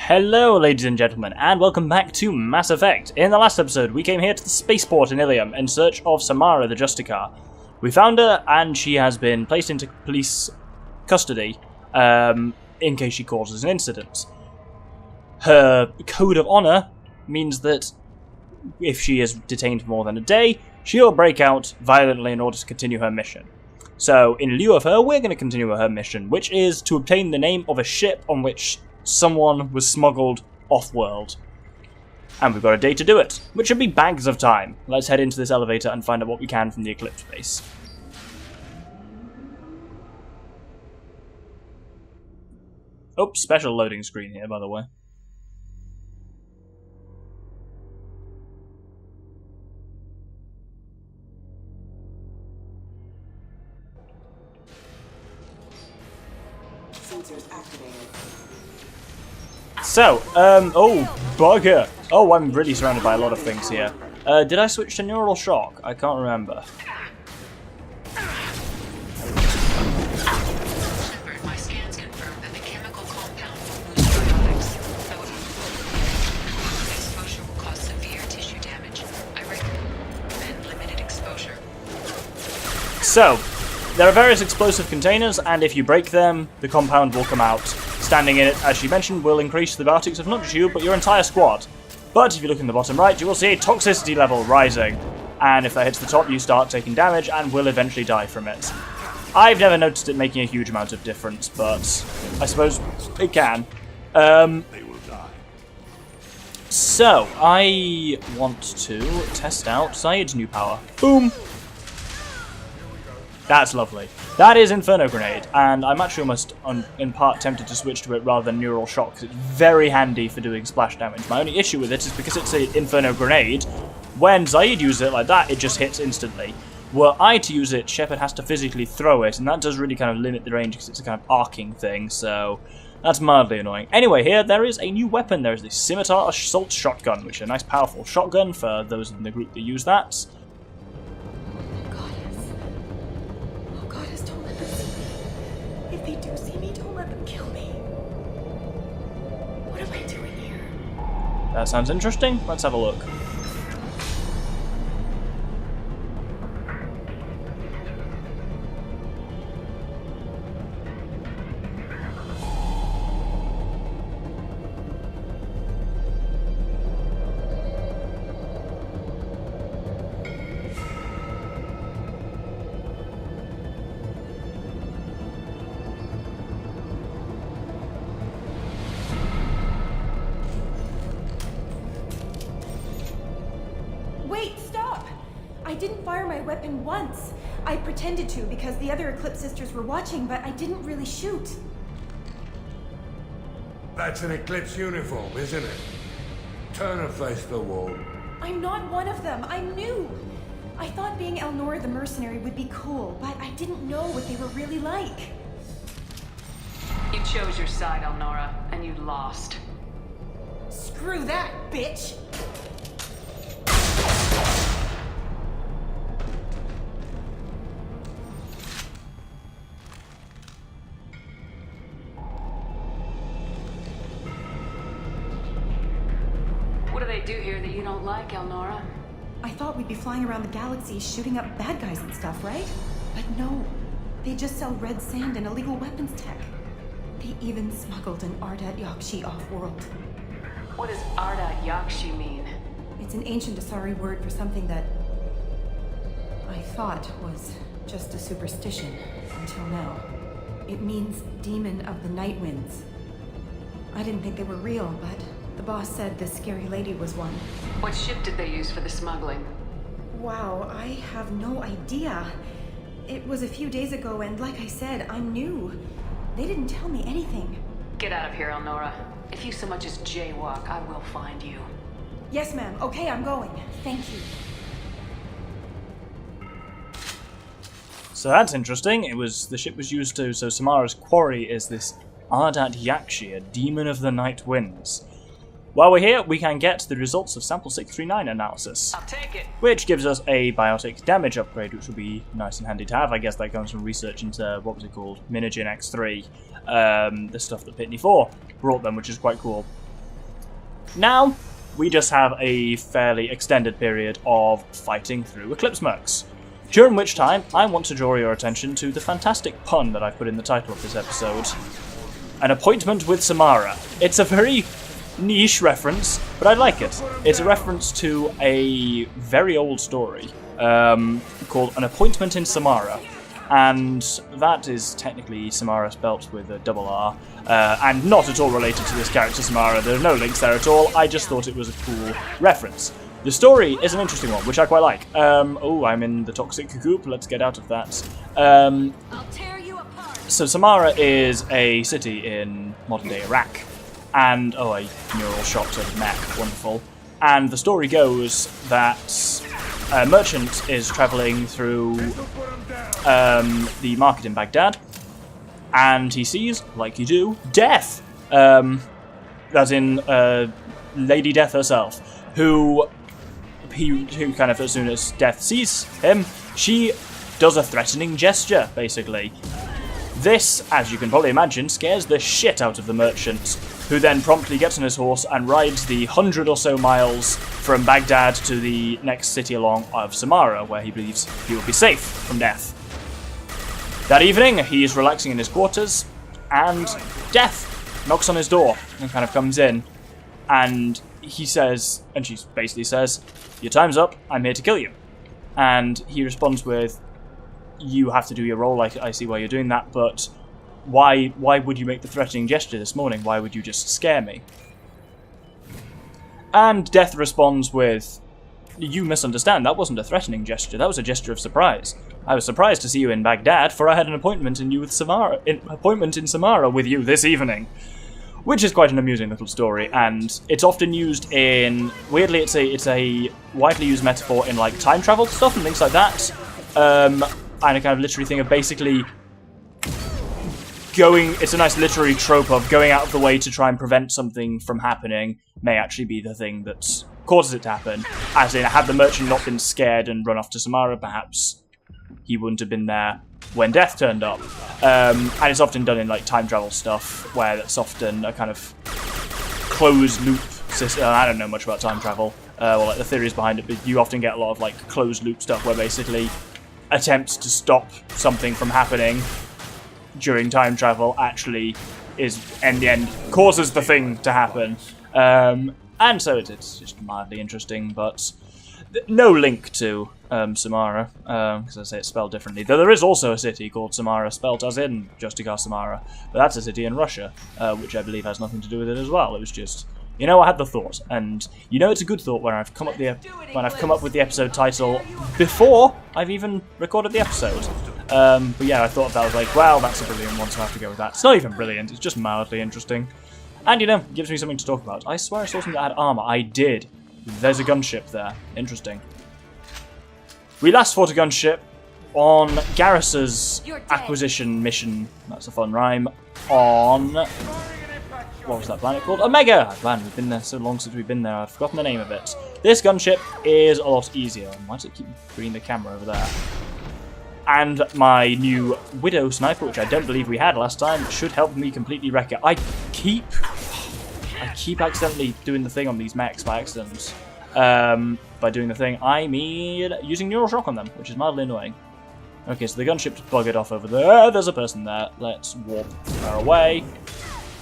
Hello ladies and gentlemen, and welcome back to Mass Effect. In the last episode, we came here to the spaceport in Ilium in search of Samara, the Justicar. We found her, and she has been placed into police custody in case she causes an incident. Her code of honor means that if she is detained for more than a day, she'll break out violently in order to continue her mission. So, in lieu of her, we're going to continue her mission, which is to obtain the name of a ship on which someone was smuggled off-world. And we've got a day to do it, which should be bags of time. Let's head into this elevator and find out what we can from the Eclipse base. Oh, special loading screen here, by the way. Sensors activated. So, oh, bugger. Oh, I'm really surrounded by a lot of things here. Did I switch to neural shock? I can't remember. My scans confirm that the chemical compound will boost biotics. However, exposure will cause severe tissue damage. I recommend limited exposure. So, there are various explosive containers, and if you break them, the compound will come out. Standing in it, as she mentioned, will increase the biotics of not just you, but your entire squad. But if you look in the bottom right, you will see a toxicity level rising. And if that hits the top, you start taking damage and will eventually die from it. I've never noticed it making a huge amount of difference, but I suppose it can. So, I want to test out Zaid's new power. Boom! That's lovely. That is Inferno Grenade, and I'm actually almost, in part, tempted to switch to it rather than Neural Shock, because it's very handy for doing splash damage. My only issue with it is because it's an Inferno Grenade, when Zaid uses it like that, it just hits instantly. Were I to use it, Shepard has to physically throw it, and that does really kind of limit the range, because it's a kind of arcing thing, so that's mildly annoying. Anyway, here, there is a new weapon. There is the Scimitar Assault Shotgun, which is a nice, powerful shotgun for those in the group that use that. If they do see me, don't let them kill me. What am I doing here? That sounds interesting. Let's have a look. Wait, stop! I didn't fire my weapon once. I pretended to because the other Eclipse sisters were watching, but I didn't really shoot. That's an Eclipse uniform, isn't it? Turn her face the wall. I'm not one of them. I'm new. I thought being Elnora the mercenary would be cool, but I didn't know what they were really like. You chose your side, Elnora, and you lost. Screw that, bitch! What do they do here that you don't like, Elnora? I thought we'd be flying around the galaxy shooting up bad guys and stuff, right? But no. They just sell red sand and illegal weapons tech. They even smuggled an Ardat Yakshi off-world. What does Ardat Yakshi mean? It's an ancient Asari word for something that I thought was just a superstition until now. It means demon of the night winds. I didn't think they were real, but the boss said this scary lady was one. What ship did they use for the smuggling? Wow, I have no idea. It was a few days ago, and like I said, I'm new. They didn't tell me anything. Get out of here, Elnora. If you so much as jaywalk, I will find you. Yes, ma'am. Okay, I'm going. Thank you. So that's interesting. The ship was used to, so Samara's quarry is this Ardat Yakshi, a demon of the night winds. While we're here, we can get the results of Sample 639 analysis, I'll take it. which gives us a biotic damage upgrade, which will be nice and handy to have. I guess that comes from research into, what was it called, Minogen X3, the stuff that Pitney 4 brought them, which is quite cool. Now, we just have a fairly extended period of fighting through Eclipse Mercs. During which time, I want to draw your attention to the fantastic pun that I put in the title of this episode. An appointment with Samara. It's a very niche reference, but I like it. It's a reference to a very old story called An Appointment in Samara. And that is technically Samara spelt with a double R, and not at all related to this character Samara. There are no links there at all. I just thought it was a cool reference. The story is an interesting one, which I quite like. Oh, I'm in the toxic coop. Let's get out of that. I'll tear you apart. So Samara is a city in modern-day Iraq, and a neural shot of mech, wonderful. And the story goes that a merchant is travelling through the market in Baghdad, and he sees, like you do, death. As in Lady Death herself, who kind of, as soon as Death sees him, she does a threatening gesture, basically. This, as you can probably imagine, scares the shit out of the merchant, who then promptly gets on his horse and rides the 100 or so miles from Baghdad to the next city along of Samara, where he believes he will be safe from death. That evening, he is relaxing in his quarters, and Death knocks on his door and kind of comes in, and he says, and she basically says, "Your time's up, I'm here to kill you." And he responds with, "You have to do your role, I see why you're doing that, but why would you make the threatening gesture this morning? Why would you just scare me?" And Death responds with, "You misunderstand, that wasn't a threatening gesture, that was a gesture of surprise. I was surprised to see you in Baghdad, for I had an appointment in Samara with you this evening." Which is quite an amusing little story, and it's often used in, weirdly, it's a widely used metaphor in like time travel stuff and things like that. And a kind of literary thing of basically it's a nice literary trope of going out of the way to try and prevent something from happening may actually be the thing that causes it to happen. As in, had the merchant not been scared and run off to Samara, perhaps he wouldn't have been there when Death turned up. And it's often done in like time travel stuff, where that's often a kind of closed loop system. I don't know much about time travel, or like the theories behind it, but you often get a lot of like closed loop stuff where basically attempts to stop something from happening during time travel actually is, in the end, causes the thing to happen. And so it's just mildly interesting, but no link to Samara, because I say it's spelled differently. Though there is also a city called Samara, spelled as in Justicar Samara, but that's a city in Russia, which I believe has nothing to do with it as well. It was just, I had the thought, and it's a good thought when I've come up with the episode title before I've even recorded the episode. But yeah, I thought that was like, wow, that's a brilliant one, so I have to go with that. It's not even brilliant, it's just mildly interesting. And it gives me something to talk about. I swear I saw something that had armor. I did. There's a gunship there. Interesting. We last fought a gunship on Garrus's acquisition mission. That's a fun rhyme. On... what was that planet called? Omega! Man, we've been there so long since we've been there, I've forgotten the name of it. This gunship is a lot easier. Why does it keep bringing the camera over there? And my new Widow sniper, which I don't believe we had last time, should help me completely wreck it. I keep accidentally doing the thing on these mechs by accident. By doing the thing, I mean using neural shock on them, which is mildly annoying. Okay, so the gunship's buggered off over there. There's a person there. Let's warp her away.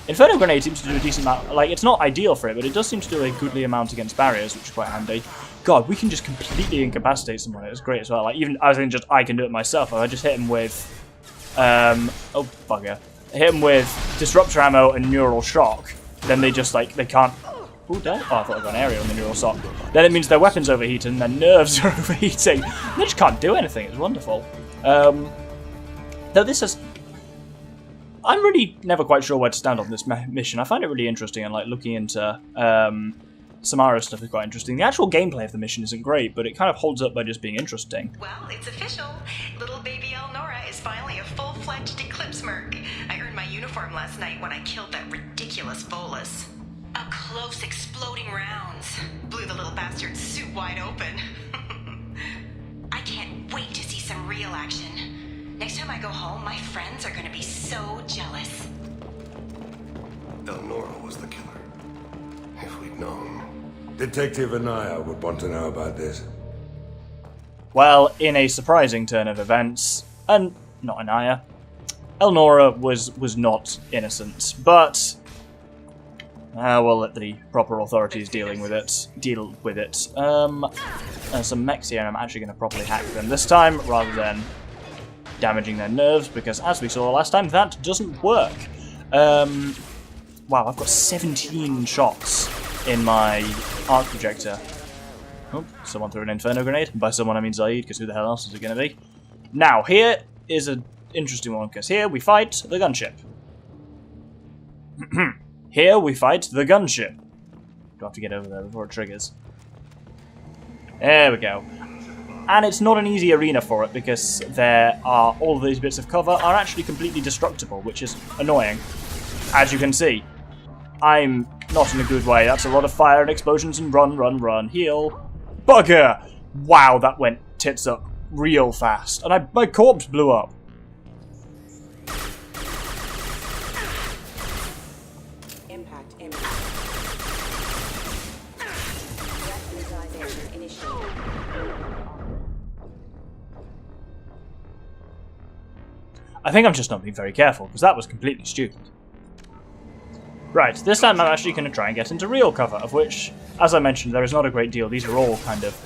Inferno Grenade seems to do a decent amount. Like, it's not ideal for it, but it does seem to do a goodly amount against barriers, which is quite handy. God, we can just completely incapacitate someone. It's great as well. Like, even I think I can do it myself. If I just hit him with, oh bugger, hit him with disruptor ammo and neural shock, then they just they can't. Oh, I thought I got an area on the neural shock. Then it means their weapons overheated and their nerves are overheating. They just can't do anything. It's wonderful. Though this has. I'm really never quite sure where to stand on this mission. I find it really interesting, and looking into Samara stuff is quite interesting. The actual gameplay of the mission isn't great, but it kind of holds up by just being interesting. Well, it's official. Little baby Elnora is finally a full-fledged Eclipse Merc. I earned my uniform last night when I killed that ridiculous Volus. Up close, exploding rounds. Blew the little bastard's suit wide open. I can't wait to see some real action. Next time I go home, my friends are gonna be so jealous. Elnora was the killer. If we'd known. Detective Anaya would want to know about this. Well, in a surprising turn of events, and not Anaya, Elnora was not innocent, but we'll let the proper authorities deal with it. There's some mechs here, and I'm actually going to properly hack them this time, rather than damaging their nerves, because as we saw last time, that doesn't work. Wow, I've got 17 shots in my arc projector. Oh, someone threw an inferno grenade. By someone I mean Zaid, because who the hell else is it going to be? Now, here is an interesting one, because here we fight the gunship. Here we fight the gunship. Do I have to get over there before it triggers? There we go. And it's not an easy arena for it, because there are all of these bits of cover are actually completely destructible, which is annoying. As you can see, I'm not in a good way. That's a lot of fire and explosions and run, heal. Bugger! Wow, that went tits up real fast. And my corpse blew up. Impact. I think I'm just not being very careful, because that was completely stupid. Right, this time I'm actually going to try and get into real cover, of which, as I mentioned, there is not a great deal. These are all kind of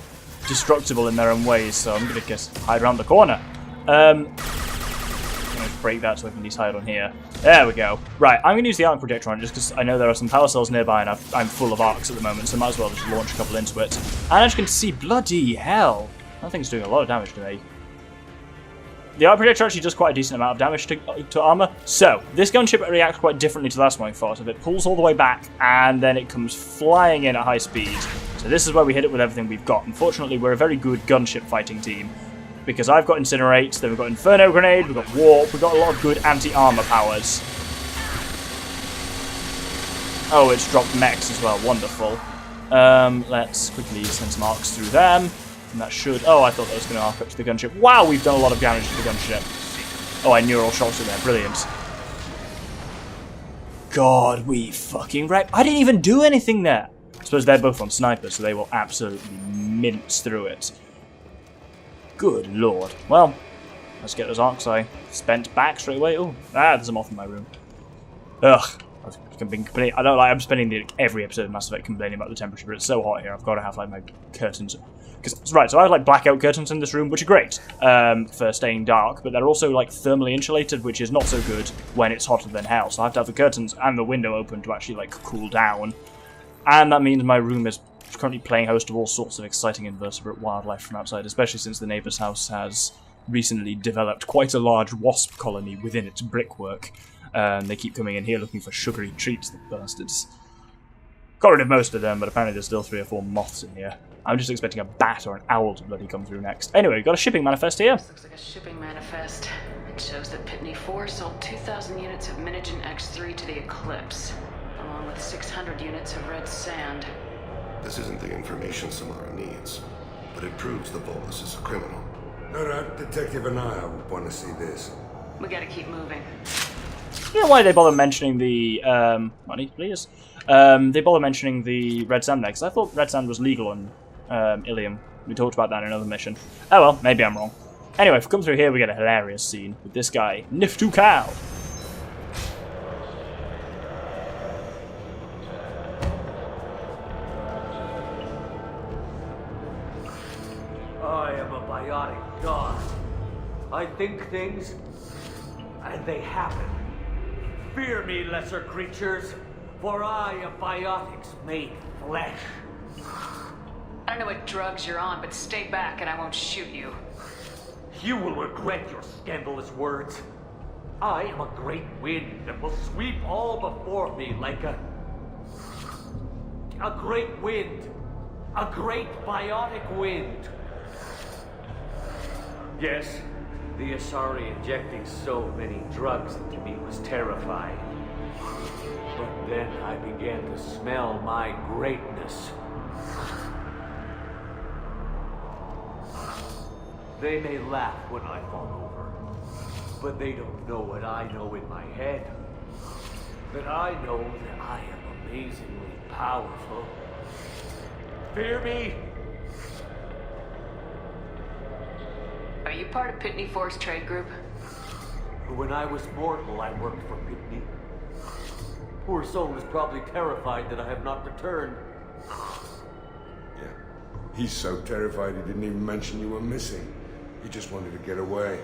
destructible in their own ways, so I'm going to just hide around the corner. I'm going to break that so I can at least hide on here. There we go. Right, I'm going to use the arc projector on it just because I know there are some power cells nearby and I'm full of arcs at the moment, so I might as well just launch a couple into it. And as you can see, bloody hell, that thing's doing a lot of damage to me. The arc projector actually does quite a decent amount of damage to armor. So, this gunship reacts quite differently to the last one we fought. If it pulls all the way back, and then it comes flying in at high speed. So this is where we hit it with everything we've got. Unfortunately, we're a very good gunship fighting team, because I've got Incinerate, then we've got Inferno Grenade, we've got Warp, we've got a lot of good anti-armor powers. Oh, it's dropped mechs as well. Wonderful. Let's quickly send some arcs through them. And that should... Oh, I thought that was going to arc up to the gunship. Wow, we've done a lot of damage to the gunship. Oh, I neural shocked it there. Brilliant. God, we fucking wrecked. I didn't even do anything there. I suppose they're both on snipers, so they will absolutely mince through it. Good lord. Well, let's get those arcs I spent back straight away. Oh, there's a moth in my room. Ugh. I'm spending every episode of Mass Effect complaining about the temperature, but it's so hot here. I've got to have like my curtains. Right, so I have like blackout curtains in this room, which are great for staying dark, but they're also like thermally insulated, which is not so good when it's hotter than hell. So I have to have the curtains and the window open to actually like cool down, and that means my room is currently playing host to all sorts of exciting invertebrate wildlife from outside, especially since the neighbour's house has recently developed quite a large wasp colony within its brickwork. They keep coming in here looking for sugary treats, the bastards. Got rid of most of them, but apparently there's still 3 or 4 moths in here. I'm just expecting a bat or an owl to bloody come through next. Anyway, we've got a shipping manifest here. This looks like a shipping manifest. It shows that Pitney 4 sold 2,000 units of Minigen X3 to the Eclipse, along with 600 units of red sand. This isn't the information Samara needs, but it proves the Volus is a criminal. No doubt Detective Anaya would want to see this. We gotta keep moving. You know why they bother mentioning the, money, please? They bother mentioning the red sand there, because I thought red sand was legal on Ilium. We talked about that in another mission. Oh well, maybe I'm wrong. Anyway, if we come through here, we get a hilarious scene with this guy, Niftu Cow. I am a biotic god. I think things, and they happen. Fear me, lesser creatures, for I am biotics made flesh. I don't know what drugs you're on, but stay back and I won't shoot you. You will regret your scandalous words. I am a great wind that will sweep all before me like a great wind. A great biotic wind. Yes, the Asari injecting so many drugs into me was terrifying. But then I began to smell my greatness. They may laugh when I fall over, but they don't know what I know in my head. That I know that I am amazingly powerful. Fear me? Are you part of Pitney Force Trade Group? When I was mortal, I worked for Pitney. Poor soul is probably terrified that I have not returned. Yeah. He's so terrified he didn't even mention you were missing. He just wanted to get away.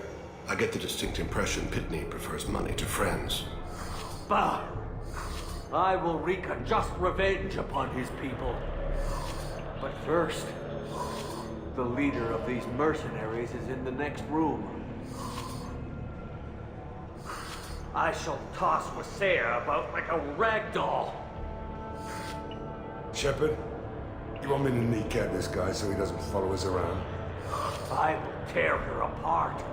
I get the distinct impression Pitney prefers money to friends. Bah! I will wreak a just revenge upon his people. But first, the leader of these mercenaries is in the next room. I shall toss Wasea about like a rag doll. Shepard, you want me to kneecap this guy so he doesn't follow us around? I will tear her apart.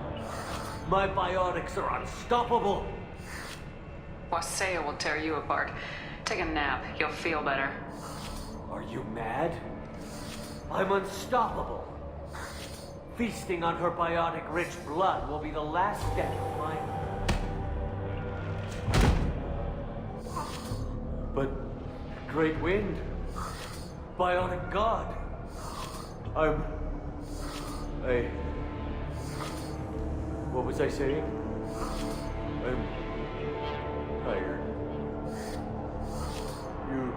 My biotics are unstoppable. Wasea will tear you apart. Take a nap. You'll feel better. Are you mad? I'm unstoppable. Feasting on her biotic-rich blood will be the last step of mine. But Great Wind, Bionic God, what was I saying? I'm tired. You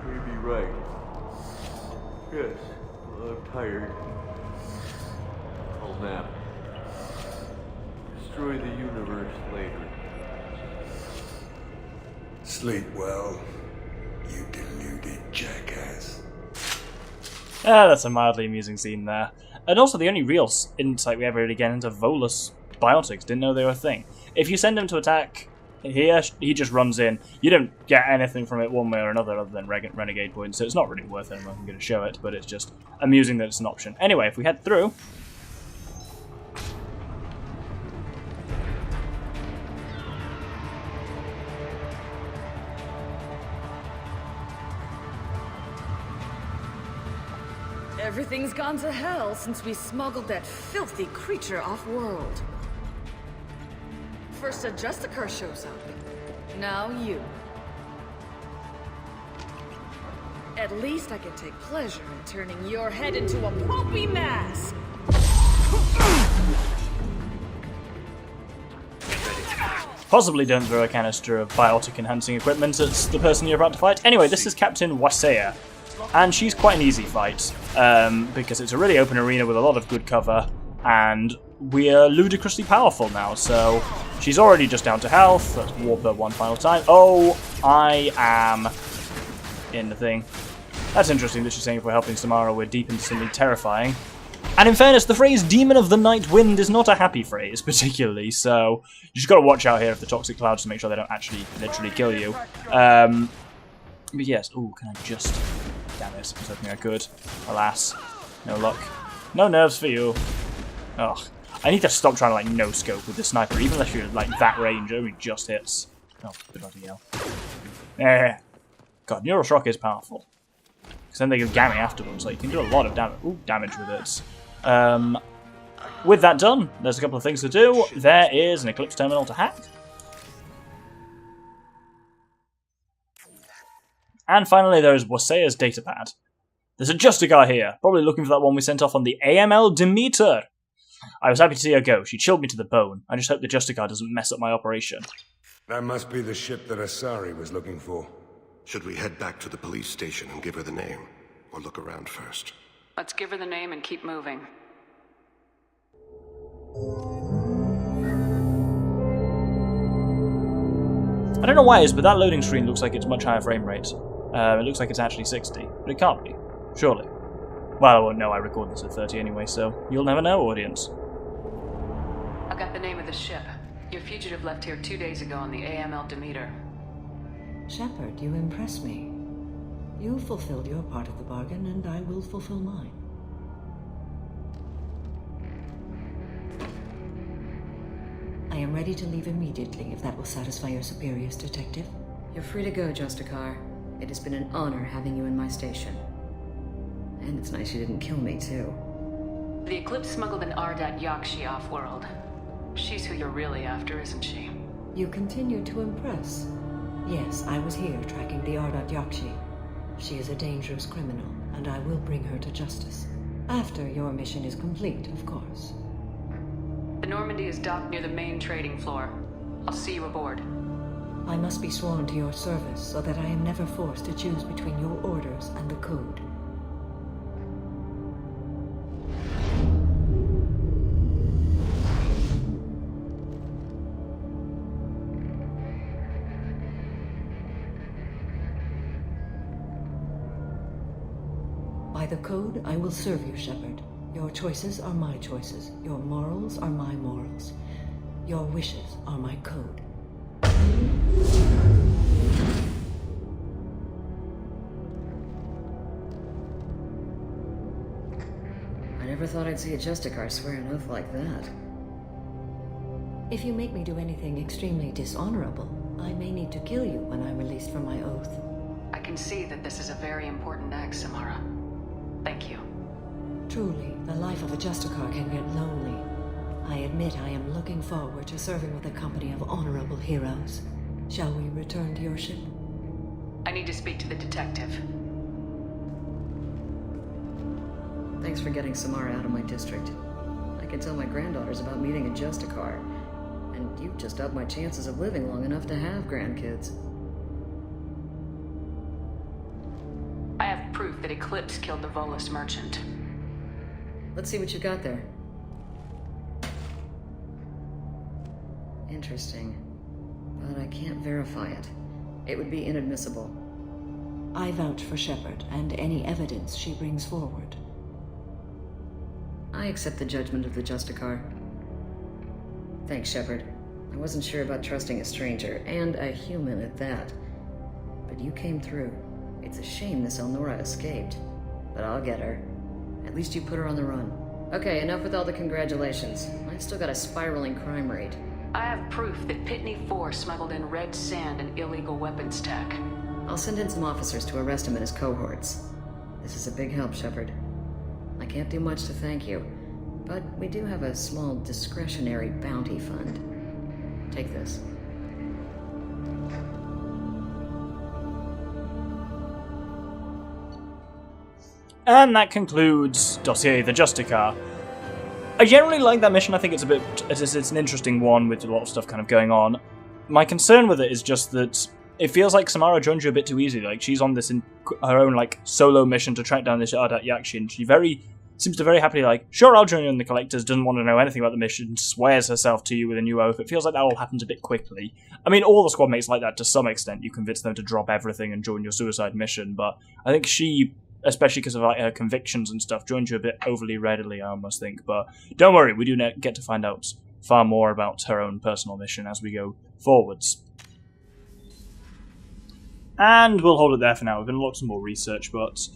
may be right. Yes, I'm tired. I'll nap. Destroy the universe later. Sleep well, you deluded jackass. That's a mildly amusing scene there. And also the only real insight we ever really get into Volus biotics. Didn't know they were a thing. If you send him to attack here, he just runs in. You don't get anything from it one way or another other than renegade points, so it's not really worth it. I'm not going to show it, but it's just amusing that it's an option. Anyway, if we head through... Everything's gone to hell since we smuggled that filthy creature off-world. First a Justicar shows up, now you. At least I can take pleasure in turning your head into a pulpy mass! Possibly don't throw a canister of biotic enhancing equipment at the person you're about to fight. Anyway, this is Captain Wasea. And she's quite an easy fight, because it's a really open arena with a lot of good cover, and we're ludicrously powerful now, so she's already just down to health. Let's warp her one final time. Oh, I am in the thing. That's interesting that she's saying if we're helping Samara, we're deep into something terrifying. And in fairness, the phrase Demon of the Night Wind is not a happy phrase, particularly, so you just got to watch out here for the toxic clouds to make sure they don't actually literally kill you. But yes, ooh, can I just... Damn it, I was hoping I could. Alas, no luck. No nerves for you. Ugh. I need to stop trying to, like, no-scope with the sniper, even if you're, like, that range, it only just hits. Oh, bloody hell. God, Neural Shock is powerful. Because then they give Gammy afterwards, so you can do a lot of damage with it. With that done, there's a couple of things to do. There is an Eclipse Terminal to hack. And finally, there is Wasea's datapad. There's a Justicar here, probably looking for that one we sent off on the AML Demeter. I was happy to see her go. She chilled me to the bone. I just hope the Justicar doesn't mess up my operation. That must be the ship that Asari was looking for. Should we head back to the police station and give her the name? Or look around first? Let's give her the name and keep moving. I don't know why it is, but that loading screen looks like it's much higher frame rate. It looks like it's actually 60, but it can't be. Surely. Well, I won't know. I record this at 30 anyway, so you'll never know, audience. I got the name of the ship. Your fugitive left here 2 days ago on the AML Demeter. Shepard, you impress me. You fulfilled your part of the bargain, and I will fulfill mine. I am ready to leave immediately, if that will satisfy your superiors, Detective. You're free to go, Justicar. It has been an honor having you in my station. And it's nice you didn't kill me, too. The Eclipse smuggled an Ardat Yakshi off-world. She's who you're really after, isn't she? You continue to impress. Yes, I was here tracking the Ardat Yakshi. She is a dangerous criminal, and I will bring her to justice. After your mission is complete, of course. The Normandy is docked near the main trading floor. I'll see you aboard. I must be sworn to your service so that I am never forced to choose between your orders and the Code. By the Code, I will serve you, Shepard. Your choices are my choices. Your morals are my morals. Your wishes are my code. I never thought I'd see a Justicar swear an oath like that. If you make me do anything extremely dishonorable, I may need to kill you when I'm released from my oath. I can see that this is a very important act, Samara. Thank you. Truly, the life of a Justicar can get lonely. I admit I am looking forward to serving with a company of honorable heroes. Shall we return to your ship? I need to speak to the detective. Thanks for getting Samara out of my district. I can tell my granddaughters about meeting a Justicar, and you've just upped my chances of living long enough to have grandkids. I have proof that Eclipse killed the Volus merchant. Let's see what you got there. Interesting. But I can't verify it. It would be inadmissible. I vouch for Shepard and any evidence she brings forward. I accept the judgment of the Justicar. Thanks, Shepard. I wasn't sure about trusting a stranger, and a human at that. But you came through. It's a shame this Elnora escaped. But I'll get her. At least you put her on the run. Okay, enough with all the congratulations. I've still got a spiraling crime rate. I have proof that Pitney 4 smuggled in red sand and illegal weapons tech. I'll send in some officers to arrest him and his cohorts. This is a big help, Shepard. I can't do much to thank you, but we do have a small discretionary bounty fund. Take this. And that concludes Dossier the Justicar. I generally like that mission. I think it's it's an interesting one with a lot of stuff kind of going on. My concern with it is just that it feels like Samara joins you a bit too easily. Like, she's on this her own like solo mission to track down this Ardat Yakshin. She seems to very happily like, sure, I'll join you in the Collectors, doesn't want to know anything about the mission, swears herself to you with a new oath. It feels like that all happens a bit quickly. I mean, all the squad mates like that to some extent. You convince them to drop everything and join your suicide mission, but I think she, especially because of like her convictions and stuff, joins you a bit overly readily, I almost think. But don't worry, we do get to find out far more about her own personal mission as we go forwards. And we'll hold it there for now. We've unlocked some more research, but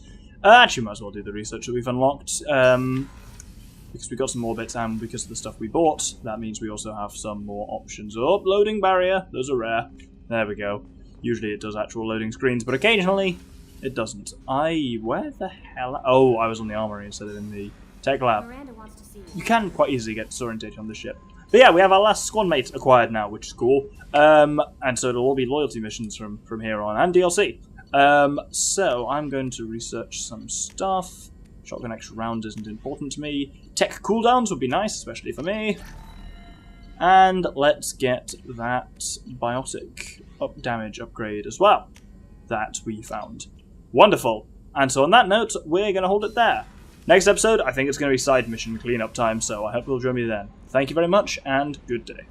actually might as well do the research that we've unlocked, because we got some more bits, and because of the stuff we bought, that means we also have some more options. Oh, loading barrier, those are rare. There we go. Usually it does actual loading screens, but occasionally it doesn't. Where the hell? Oh, I was on the armory instead of in the tech lab. Miranda wants to see you. You can quite easily get disorientated on the ship. But yeah, we have our last squad mate acquired now, which is cool. And so it'll all be loyalty missions from here on, and DLC. So I'm going to research some stuff. Shotgun extra round isn't important to me. Tech cooldowns would be nice, especially for me. And let's get that biotic damage upgrade as well that we found. Wonderful. And so on that note, we're going to hold it there. Next episode, I think it's going to be side mission cleanup time, so I hope you'll join me then. Thank you very much, and good day.